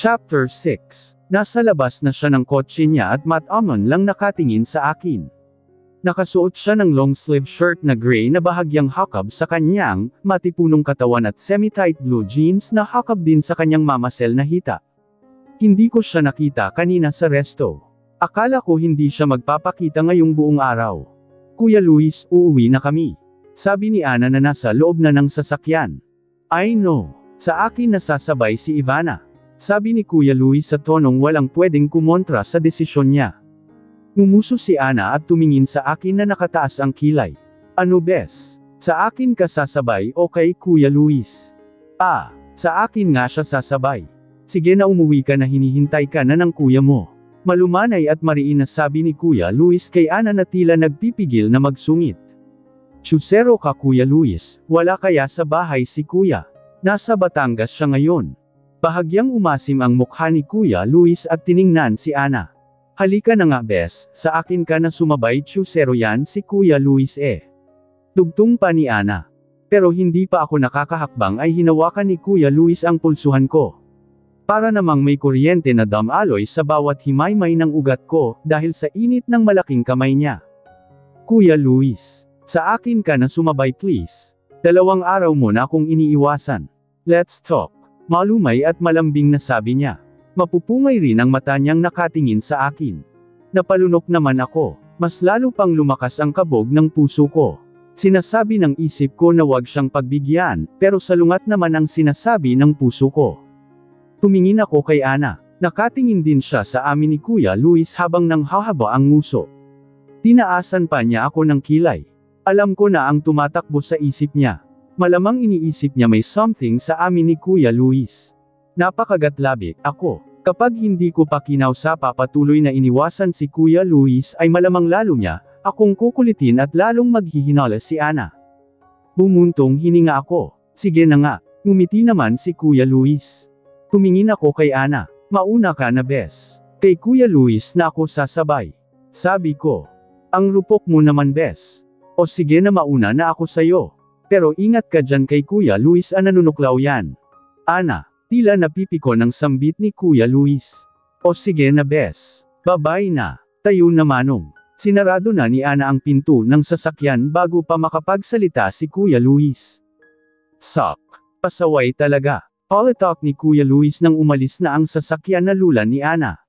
Chapter 6. Nasa labas na siya ng kotse niya at mat-amon lang nakatingin sa akin. Nakasuot siya ng long-sleeve shirt na gray na bahagyang hakab sa kanyang matipunong katawan at semi-tight blue jeans na hakab din sa kanyang mamasel na hita. Hindi ko siya nakita kanina sa resto. Akala ko hindi siya magpapakita ngayong buong araw. Kuya Luis, uuwi na kami. Sabi ni Ana na nasa loob na ng sasakyan. I know. Sa akin nasasabay si Ivana. Sabi ni Kuya Luis sa tonong walang pwedeng kumontra sa desisyon niya. Ngumuso si Ana at tumingin sa akin na nakataas ang kilay. Ano bes? Sa akin ka sasabay o kay Kuya Luis? Sa akin nga siya sasabay. Sige na umuwi ka na, hinihintay ka na ng kuya mo. Malumanay at mariin na sabi ni Kuya Luis kay Ana na tila nagpipigil na magsungit. Tsusero ka Kuya Luis, wala kaya sa bahay si Kuya? Nasa Batangas siya ngayon. Bahagyang umasim ang mukha ni Kuya Luis at tiningnan si Ana. Halika na nga bes, sa akin ka na sumabay, tsusero yan si Kuya Luis eh. Dugtong pa ni Ana. Pero hindi pa ako nakakahakbang ay hinawakan ni Kuya Luis ang pulsuhan ko. Para namang may kuryente na damaloy sa bawat himaymay ng ugat ko, dahil sa init ng malaking kamay niya. Kuya Luis, sa akin ka na sumabay please. 2 araw mo na akong iniiwasan. Let's talk. Malumay at malambing na sabi niya. Mapupungay rin ang mata niyang nakatingin sa akin. Napalunok naman ako, mas lalo pang lumakas ang kabog ng puso ko. Sinasabi ng isip ko na wag siyang pagbigyan, pero salungat naman ang sinasabi ng puso ko. Tumingin ako kay Ana, nakatingin din siya sa amin ni Kuya Luis habang nanghahaba ang nguso. Tinaasan pa niya ako ng kilay. Alam ko na ang tumatakbo sa isip niya. Malamang iniisip niya may something sa amin ni Kuya Luis. Napakagatlabik ako. Kapag hindi ko pa kinausapa patuloy na iniwasan si Kuya Luis ay malamang lalo niya akong kukulitin at lalong maghihinala si Ana. Bumuntong hininga ako. Sige na nga, ngumiti naman si Kuya Luis. Tumingin ako kay Ana. Mauna ka na bes. Kay Kuya Luis na ako sasabay. Sabi ko. Ang rupok mo naman bes. O sige na mauna na ako sayo. Pero ingat ka dyan kay Kuya Luis, nanunuklaw yan. Ana. Tila napipiko ng sambit ni Kuya Luis. O sige na bes. Babay na. Tayo na manong. Sinarado na ni Ana ang pinto ng sasakyan bago pa makapagsalita si Kuya Luis. Sak. Pasaway talaga. Palitak ni Kuya Luis nang umalis na ang sasakyan na lulan ni Ana.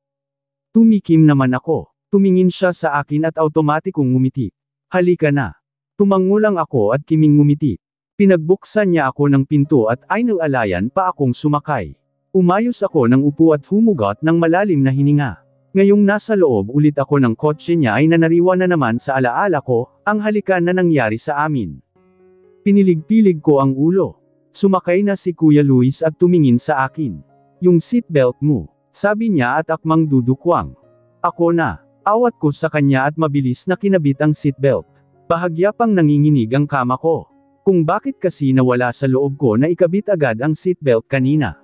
Tumikim naman ako. Tumingin siya sa akin at automatikong ngumiti. Halika na. Tumango lang ako at kiming ngumiti. Pinagbuksan niya ako ng pinto at ainalayan pa akong sumakay. Umayos ako ng upo at humugot ng malalim na hininga. Ngayong nasa loob ulit ako ng kotse niya ay nanariwa na naman sa alaala ko, ang halikan na nangyari sa amin. Pinilig-pilig ko ang ulo. Sumakay na si Kuya Luis at tumingin sa akin. Yung seatbelt mo, sabi niya at akmang dudukwang. Ako na, awat ko sa kanya at mabilis na kinabit ang seatbelt. Bahagya pang nanginginig ang kama ko. Kung bakit kasi nawala sa loob ko na ikabit agad ang seatbelt kanina.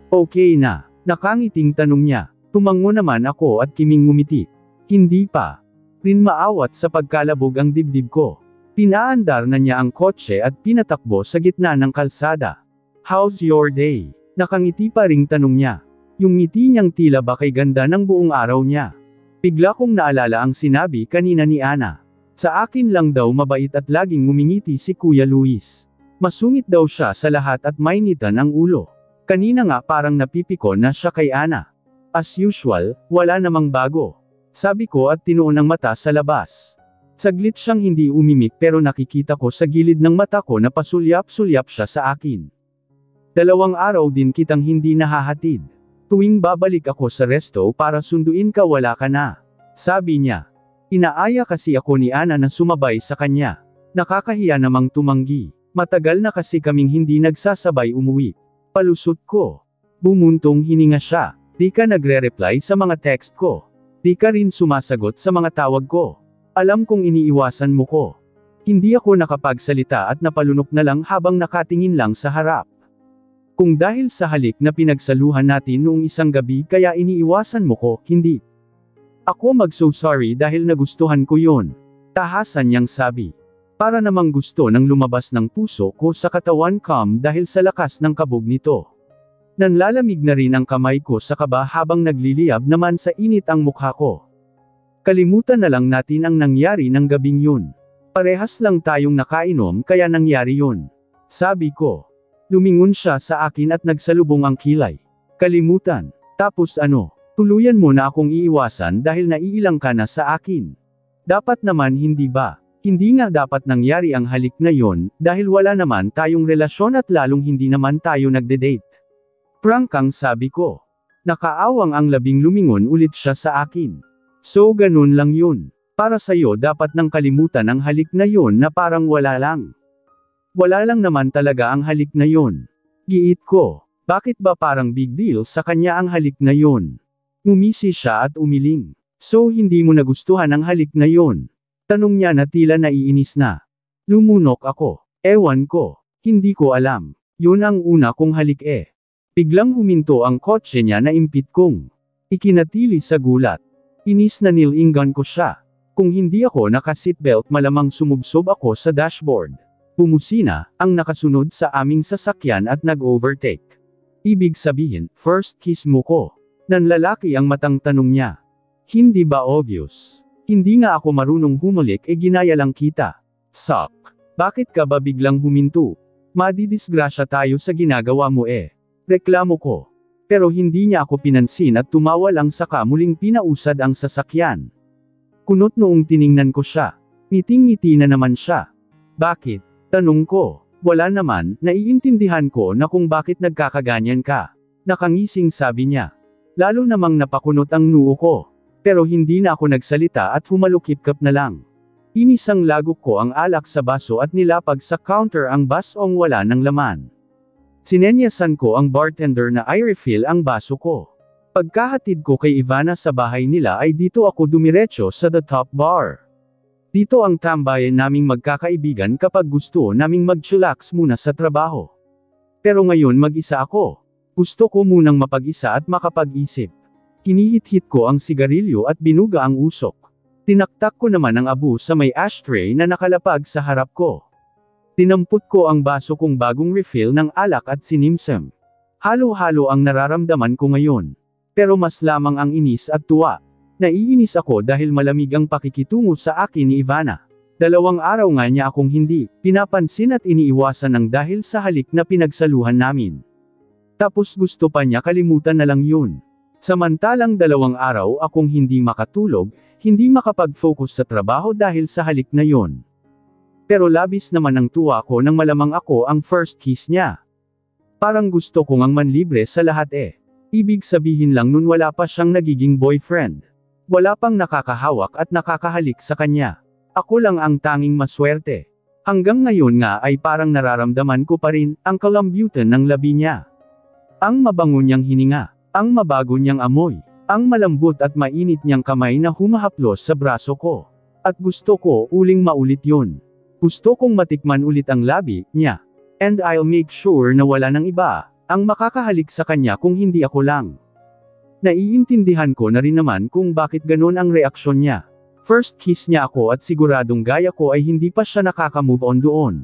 Okay na, nakangiting tanong niya. Tumango naman ako at kiming ngumiti. Hindi pa rin maawat sa pagkalabog ang dibdib ko. Pinaandar na niya ang kotse at pinatakbo sa gitna ng kalsada. How's your day? Nakangiti pa ring tanong niya. Yung ngiti niyang tila ba kay ganda ng buong araw niya. Bigla kong naalala ang sinabi kanina ni Ana. Sa akin lang daw mabait at laging ngumingiti si Kuya Luis. Masungit daw siya sa lahat at mainitan ang ulo. Kanina nga parang napipiko na siya kay Ana. As usual, wala namang bago. Sabi ko at tinuon ang mata sa labas. Saglit siyang hindi umimik pero nakikita ko sa gilid ng mata ko na pasulyap-sulyap siya sa akin. 2 araw din kitang hindi nahahatid. Tuwing babalik ako sa resto para sunduin ka wala ka na. Sabi niya. Inaaya kasi ako ni Ana na sumabay sa kanya. Nakakahiya namang tumanggi. Matagal na kasi kaming hindi nagsasabay umuwi. Palusot ko. Bumuntong hininga siya. Di ka nagre-reply sa mga text ko. Di ka rin sumasagot sa mga tawag ko. Alam kong iniiwasan mo ko. Hindi ako nakapagsalita at napalunok na lang habang nakatingin lang sa harap. Kung dahil sa halik na pinagsaluhan natin noong isang gabi kaya iniiwasan mo ko, hindi. Ako mag-so sorry dahil nagustuhan ko yon. Tahasan niyang sabi. Para namang gusto nang lumabas ng puso ko sa katawan dahil sa lakas ng kabog nito. Nanlalamig na rin ang kamay ko sa kaba habang nagliliyab naman sa init ang mukha ko. Kalimutan na lang natin ang nangyari ng gabing yun. Parehas lang tayong nakainom kaya nangyari yun. Sabi ko. Lumingon siya sa akin at nagsalubong ang kilay. Kalimutan. Tapos ano? Tuluyan mo na akong iiwasan dahil naiilang ka na sa akin. Dapat naman hindi ba? Hindi nga dapat nangyari ang halik na yon, dahil wala naman tayong relasyon at lalong hindi naman tayo nagde-date. Prank ang sabi ko. Nakaawang ang labing lumingon ulit siya sa akin. So ganun lang yun. Para sa'yo dapat nang kalimutan ang halik na yon na parang wala lang. Wala lang naman talaga ang halik na yon. Giit ko. Bakit ba parang big deal sa kanya ang halik na yon? Ngumisi siya at umiling. So hindi mo nagustuhan ang halik na yon? Tanong niya na tila naiinis na. Lumunok ako. Ewan ko. Hindi ko alam. Yun ang una kong halik eh. Biglang huminto ang kotse niya na impit kong. Ikinatili sa gulat. Inis na nilingan ko siya. Kung hindi ako naka-seatbelt malamang sumubsob ako sa dashboard. Pumusina, ang nakasunod sa aming sasakyan at nag-overtake. Ibig sabihin, first kiss mo ko. Nanlalaki ang matang tanong niya. Hindi ba obvious? Hindi nga ako marunong humulik ginaya lang kita. Suck. Bakit ka ba biglang huminto? Madidisgrasya tayo sa ginagawa mo eh. Reklamo ko. Pero hindi niya ako pinansin at tumawa lang saka muling pinausad ang sasakyan. Kunot noong tiningnan ko siya. Ngiting-ngiti na naman siya. Bakit? Tanong ko. Wala naman, naiintindihan ko na kung bakit nagkakaganyan ka. Nakangising sabi niya. Lalo namang napakunot ang noo ko. Pero hindi na ako nagsalita at humalukip-kap na lang. Inisang lagok ko ang alak sa baso at nilapag sa counter ang basong wala ng laman. Sinenyasan ko ang bartender na i-refill ang baso ko. Pagkahatid ko kay Ivana sa bahay nila ay dito ako dumiretso sa The Top Bar. Dito ang tambayan naming magkakaibigan kapag gusto naming mag-chillax muna sa trabaho. Pero ngayon mag-isa ako. Gusto ko munang mapag-isa at makapag-isip. Hinihit-hit ko ang sigarilyo at binuga ang usok. Tinaktak ko naman ang abo sa may ashtray na nakalapag sa harap ko. Tinampot ko ang baso kong bagong refill ng alak at sinimsem. Halo-halo ang nararamdaman ko ngayon. Pero mas lamang ang inis at tuwa. Naiinis ako dahil malamig ang pakikitungo sa akin ni Ivana. 2 araw nga niya akong hindi pinapansin at iniiwasan ng dahil sa halik na pinagsaluhan namin. Tapos gusto pa niya kalimutan na lang yun. Samantalang 2 araw akong hindi makatulog, hindi makapag-focus sa trabaho dahil sa halik na yon. Pero labis naman ang tuwa ko nang malamang ako ang first kiss niya. Parang gusto ko ngang manlibre sa lahat eh. Ibig sabihin lang nun wala pa siyang nagiging boyfriend. Wala pang nakakahawak at nakakahalik sa kanya. Ako lang ang tanging maswerte. Hanggang ngayon nga ay parang nararamdaman ko pa rin ang kalambutan ng labi niya. Ang mabango niyang hininga, ang mabago niyang amoy, ang malambot at mainit niyang kamay na humahaplos sa braso ko. At gusto ko uling maulit yun. Gusto kong matikman ulit ang labi niya. And I'll make sure na wala nang iba ang makakahalik sa kanya kung hindi ako lang. Naiintindihan ko na rin naman kung bakit ganon ang reaksyon niya. First kiss niya ako at siguradong gaya ko ay hindi pa siya nakaka-move on doon.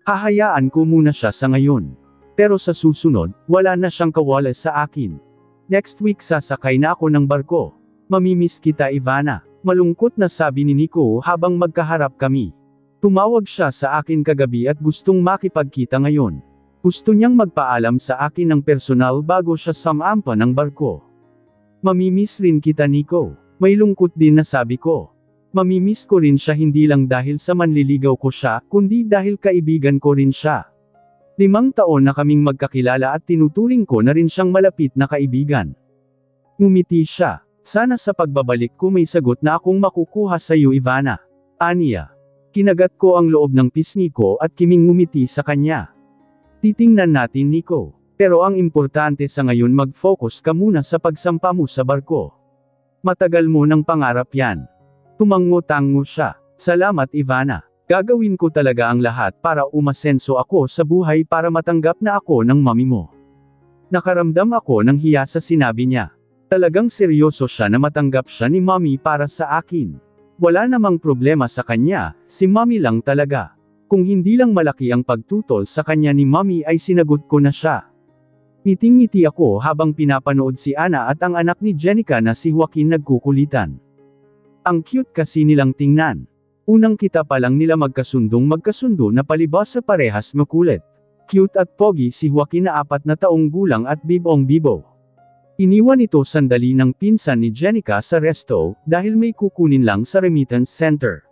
Hahayaan ko muna siya sa ngayon. Pero sa susunod, wala na siyang kawala sa akin. Next week sasakay na ako ng barko. Mamimiss kita Ivana. Malungkot na sabi ni Nico habang magkaharap kami. Tumawag siya sa akin kagabi at gustong makipagkita ngayon. Gusto niyang magpaalam sa akin ng personal bago siya sumampa ng barko. Mamimiss rin kita Nico. May lungkot din na sabi ko. Mamimiss ko rin siya hindi lang dahil sa manliligaw ko siya, kundi dahil kaibigan ko rin siya. 5 taon na kaming magkakilala at tinuturing ko na rin siyang malapit na kaibigan. Ngumiti siya. Sana sa pagbabalik ko may sagot na akong makukuha sa iyo Ivana. Aniya. Kinagat ko ang loob ng pisngi ko at kiming ngumiti sa kanya. Titingnan natin Nico. Pero ang importante sa ngayon mag-focus ka muna sa pagsampa mo sa barko. Matagal mo ng pangarap yan. Tumango-tango siya. Salamat Ivana. Gagawin ko talaga ang lahat para umasenso ako sa buhay para matanggap na ako ng mami mo. Nakaramdam ako ng hiya sa sinabi niya. Talagang seryoso siya na matanggap siya ni mami para sa akin. Wala namang problema sa kanya, si mami lang talaga. Kung hindi lang malaki ang pagtutol sa kanya ni mami ay sinagot ko na siya. Ngiting-ngiti ako habang pinapanood si Ana at ang anak ni Jenica na si Joaquin nagkukulitan. Ang cute kasi nilang tingnan. Unang kita pa lang nila magkasundo na palibas sa parehas makulit. Cute at pogi si Joaquin na 4 na taong gulang at bibong-bibo. Iniwan ito sandali ng pinsan ni Jenica sa resto, dahil may kukunin lang sa remittance center.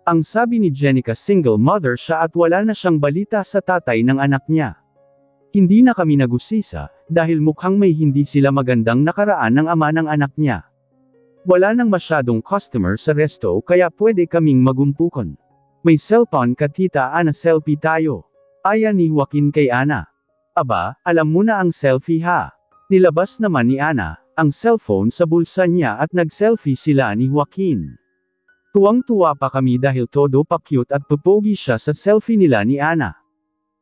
Ang sabi ni Jenica single mother siya at wala na siyang balita sa tatay ng anak niya. Hindi na kami nagusisa, dahil mukhang may hindi sila magandang nakaraan ng ama ng anak niya. Wala nang masyadong customer sa resto kaya pwede kaming magumpukan. May cellphone ka tita Ana, selfie tayo. Aya ni Joaquin kay Ana. Aba, alam mo na ang selfie ha. Nilabas naman ni Ana ang cellphone sa bulsa niya at nag-selfie sila ni Joaquin. Tuwang-tuwa pa kami dahil todo pa cute at pupogi siya sa selfie nila ni Ana.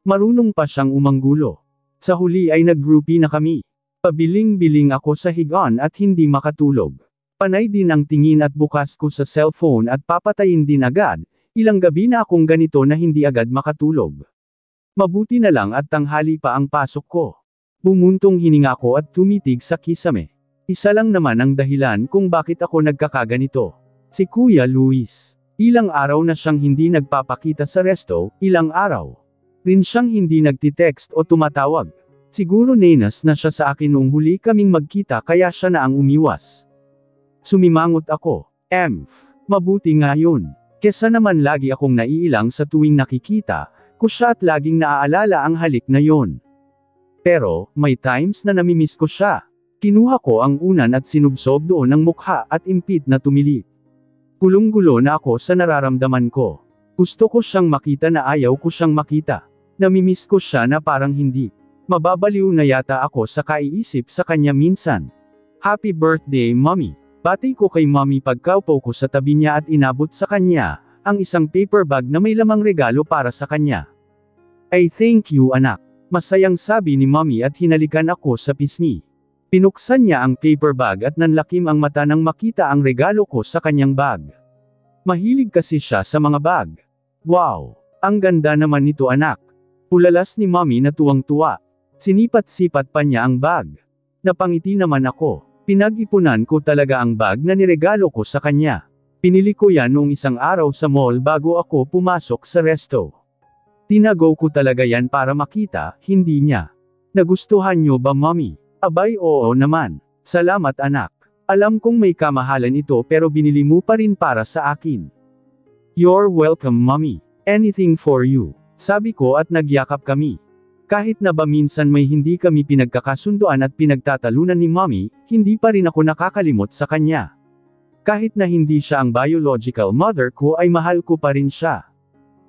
Marunong pa siyang umanggulo. Sa huli ay nag-groupie na kami. Pabiling-biling ako sa higaan at hindi makatulog. Panay din ang tingin at bukas ko sa cellphone at papatayin din agad. Ilang gabi na akong ganito na hindi agad makatulog. Mabuti na lang at tanghali pa ang pasok ko. Bumuntong hininga ko at tumitig sa kisame. Isa lang naman ang dahilan kung bakit ako nagkakaganito. Si Kuya Luis. Ilang araw na siyang hindi nagpapakita sa resto, ilang araw rin siyang hindi nagtitext o tumatawag. Siguro nenas na siya sa akin noong huli kaming magkita kaya siya na ang umiwas. Sumimangot ako. Mabuti nga yun. Kesa naman lagi akong naiilang sa tuwing nakikita ko siya at laging naaalala ang halik na yon. Pero, may times na namimiss ko siya. Kinuha ko ang unan at sinubsob doon ang mukha at impit na tumili. Gulong-gulo na ako sa nararamdaman ko. Gusto ko siyang makita na ayaw ko siyang makita. Namimiss ko siya na parang hindi. Mababaliw na yata ako sa kaiisip sa kanya minsan. Happy birthday mommy. Bati ko kay mommy pagkaupo ko sa tabi niya at inabot sa kanya ang isang paper bag na may lamang regalo para sa kanya. I thank you anak. Masayang sabi ni mommy at hinalikan ako sa pisngi. Pinuksan niya ang paper bag at nanlakim ang mata nang makita ang regalo ko sa kanyang bag. Mahilig kasi siya sa mga bag. Wow! Ang ganda naman nito anak. Pulalas ni mommy na tuwang-tuwa. Sinipat-sipat pa niya ang bag. Napangiti naman ako. Pinag-ipunan ko talaga ang bag na niregalo ko sa kanya. Pinili ko yan noong isang araw sa mall bago ako pumasok sa resto. Tinago ko talaga yan para makita, hindi niya. Nagustuhan niyo ba mommy? Abay oo naman. Salamat anak. Alam kong may kamahalan ito pero binili mo pa rin para sa akin. You're welcome mommy. Anything for you. Sabi ko at nagyakap kami. Kahit na ba minsan may hindi kami pinagkakasunduan at pinagtatalunan ni mommy, hindi pa rin ako nakakalimot sa kanya. Kahit na hindi siya ang biological mother ko ay mahal ko pa rin siya.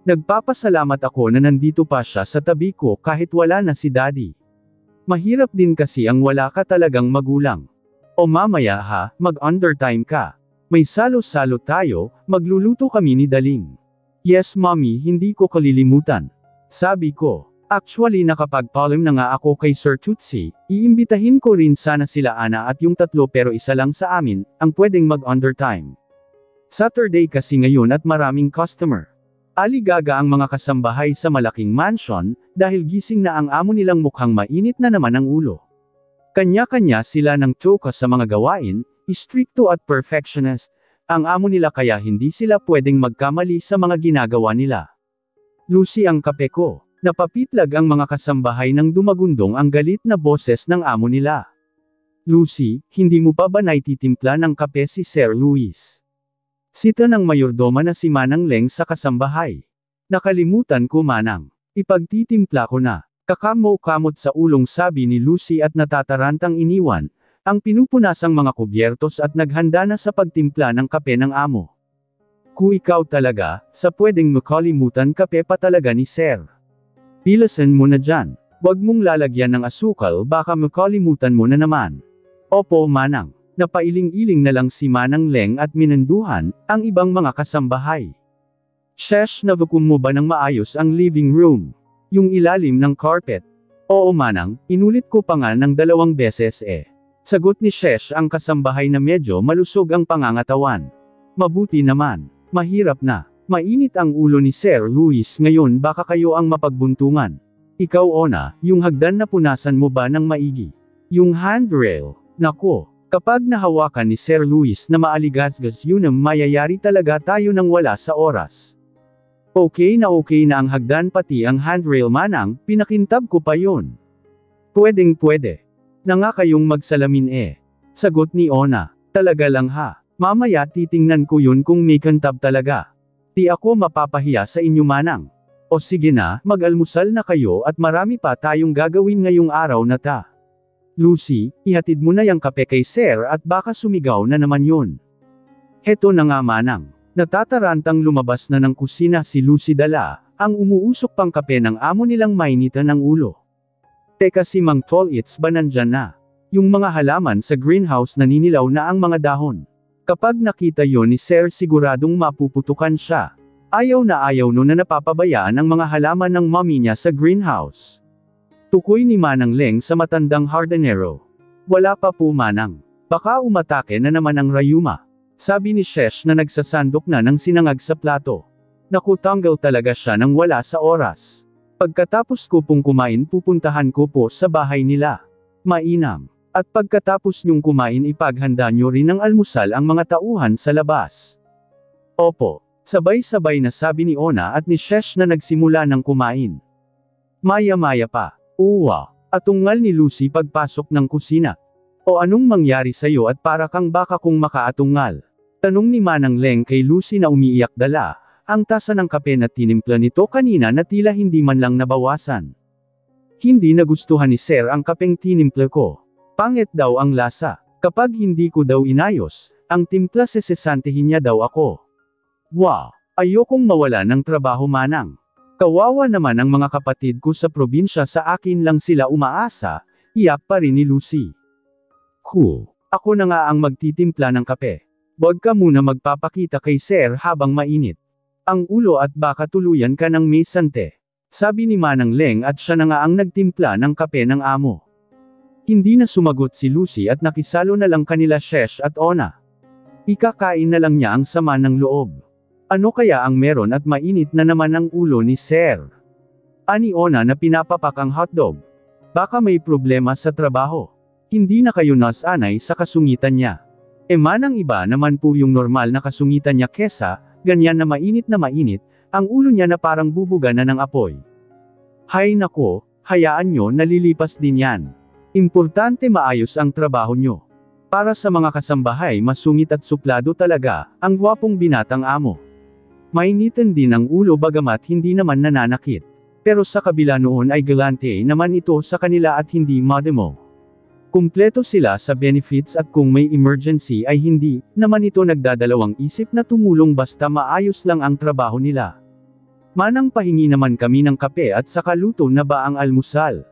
Nagpapasalamat ako na nandito pa siya sa tabi ko kahit wala na si daddy. Mahirap din kasi ang wala ka talagang magulang. O mamaya ha, mag-undertime ka. May salo-salo tayo, magluluto kami ni Daling. Yes mommy, hindi ko kalilimutan. Sabi ko. Actually nakapag-palm na nga ako kay Sir Tutsi, iimbitahin ko rin sana sila Ana at yung tatlo pero isa lang sa amin, ang pwedeng mag-undertime. Saturday kasi ngayon at maraming customer. Aligaga ang mga kasambahay sa malaking mansion, dahil gising na ang amo nilang mukhang mainit na naman ang ulo. Kanya-kanya sila ng toka sa mga gawain, istrikto at perfectionist, ang amo nila kaya hindi sila pwedeng magkamali sa mga ginagawa nila. Lucy ang kape ko. Napapitlag ang mga kasambahay nang dumagundong ang galit na boses ng amo nila. Lucy, hindi mo pa ba naititimpla ng kape si Sir Luis? Sita ng mayordoma na si Manang Leng sa kasambahay. Nakalimutan ko Manang. Ipagtitimpla ko na. Kakamo-kamot sa ulong sabi ni Lucy at natatarantang iniwan, ang pinupunasang mga kubyertos at naghanda na sa pagtimpla ng kape ng amo. Kung ikaw talaga, sa pwedeng makalimutan kape pa talaga ni Sir. Pilasan mo na dyan. Huwag mong lalagyan ng asukal baka makalimutan mo na naman. Opo Manang. Napailing-iling na lang si Manang Leng at minanduhan, ang ibang mga kasambahay. Shesh, navukum mo ba ng maayos ang living room? Yung ilalim ng carpet? Oo Manang, inulit ko pa nga ng 2 beses eh. Sagot ni Shesh ang kasambahay na medyo malusog ang pangangatawan. Mabuti naman. Mahirap na. Mainit ang ulo ni Sir Luis ngayon baka kayo ang mapagbuntungan. Ikaw Ona, yung hagdan na punasan mo ba ng maigi? Yung handrail. Nako, kapag nahawakan ni Sir Luis na maaligasgas yun ang mayayari talaga tayo nang wala sa oras. Okay na ang hagdan pati ang handrail manang, pinakintab ko pa yun. Pwedeng pwede. Na nga kayong magsalamin eh. Sagot ni Ona, talaga lang ha. Mamaya titingnan ko yun kung may kantab talaga. Di ako mapapahiya sa inyo manang. O sige na, mag-almusal na kayo at marami pa tayong gagawin ngayong araw na ta. Lucy, ihatid mo na yung kape kay Sir at baka sumigaw na naman yun. Heto na nga manang. Natatarantang lumabas na ng kusina si Lucy dala, ang umuusok pang kape ng amo nilang mainitan ng ulo. Teka si Mang Tolits ba nandyan na? Yung mga halaman sa greenhouse naninilaw na ang mga dahon. Kapag nakita yon ni Sir siguradong mapuputukan siya. Ayaw no na napapabayaan ang mga halaman ng mommy niya sa greenhouse. Tukoy ni Manang Leng sa matandang hardinero. Wala pa po manang. Baka umatake na naman ang rayuma. Sabi ni Shesh na nagsasandok na ng sinangag sa plato. Naku tanggal talaga siya nang wala sa oras. Pagkatapos ko pong kumain pupuntahan ko po sa bahay nila. Mainam. At pagkatapos nyong kumain ipaghanda nyo rin ng almusal ang mga tauhan sa labas. Opo. Sabay-sabay na sabi ni Ona at ni Shesh na nagsimula ng kumain. Maya-maya pa. Uwa. Atungal ni Lucy pagpasok ng kusina. O anong mangyari sa'yo at para kang baka kung makaatungal? Tanong ni Manang Leng kay Lucy na umiiyak dala, ang tasa ng kape na tinimpla nito kanina na tila hindi man lang nabawasan. Hindi nagustuhan ni Sir ang kapeng tinimpla ko. Pangit daw ang lasa. Kapag hindi ko daw inayos, ang timpla sesesantihin niya daw ako. Wow! Ayokong mawala ng trabaho manang. Kawawa naman ang mga kapatid ko sa probinsya sa akin lang sila umaasa, iyak pa rin ni Lucy. Cool. Ako na nga ang magtitimpla ng kape. Huwag ka muna magpapakita kay Sir habang mainit. Ang ulo at baka tuluyan ka ng mesante. Sabi ni Manang Leng at siya na nga ang nagtimpla ng kape ng amo. Hindi na sumagot si Lucy at nakisalo na lang kanila Shesh at Ona. Ikakain na lang niya ang sama ng loob. Ano kaya ang meron at mainit na naman ang ulo ni Sir? Ani Ona na pinapapak ang hotdog. Baka may problema sa trabaho. Hindi na kayo nasanay sa kasungitan niya. E manang iba naman po yung normal na kasungitan niya kesa, ganyan na mainit, ang ulo niya na parang bubuga na ng apoy. Hay nako, hayaan nyo nalilipas din yan. Importante maayos ang trabaho nyo. Para sa mga kasambahay masungit at suplado talaga, ang gwapong binatang amo. Mainitan din ang ulo bagamat hindi naman nananakit. Pero sa kabila noon ay galante naman ito sa kanila at hindi modemo. Kumpleto sila sa benefits at kung may emergency ay hindi naman ito nagdadalawang isip na tumulong basta maayos lang ang trabaho nila. Manang pahingi naman kami ng kape at saka luto na ba ang almusal.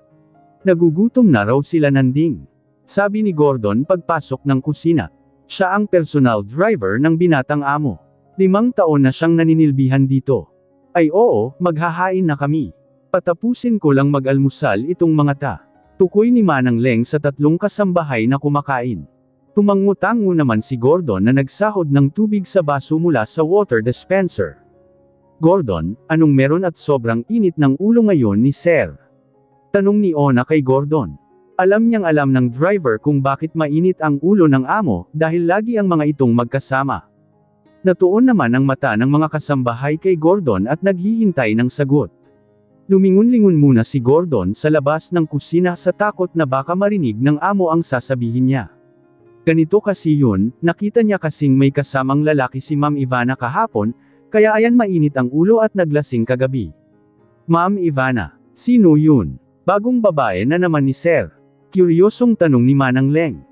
Nagugutom na raw sila nanding. Sabi ni Gordon pagpasok ng kusina. Siya ang personal driver ng binatang amo. 5 taon na siyang naninilbihan dito. Ay oo, maghahain na kami. Patapusin ko lang mag-almusal itong mga ta. Tukoy ni Manang Leng sa 3 kasambahay na kumakain. Tumangutango naman si Gordon na nagsahod ng tubig sa baso mula sa water dispenser. Gordon, anong meron at sobrang init ng ulo ngayon ni Sir? Tanong ni Ona kay Gordon. Alam niyang alam ng driver kung bakit mainit ang ulo ng amo, dahil lagi ang mga itong magkasama. Natuon naman ang mata ng mga kasambahay kay Gordon at naghihintay ng sagot. Lumingon-lingon muna si Gordon sa labas ng kusina sa takot na baka marinig ng amo ang sasabihin niya. Ganito kasi yun, nakita niya kasing may kasamang lalaki si Ma'am Ivana kahapon, kaya ayan mainit ang ulo at naglasing kagabi. Ma'am Ivana, sino yun? Bagong babae na naman ni Sir. Kuryosong tanong ni Manang Leng.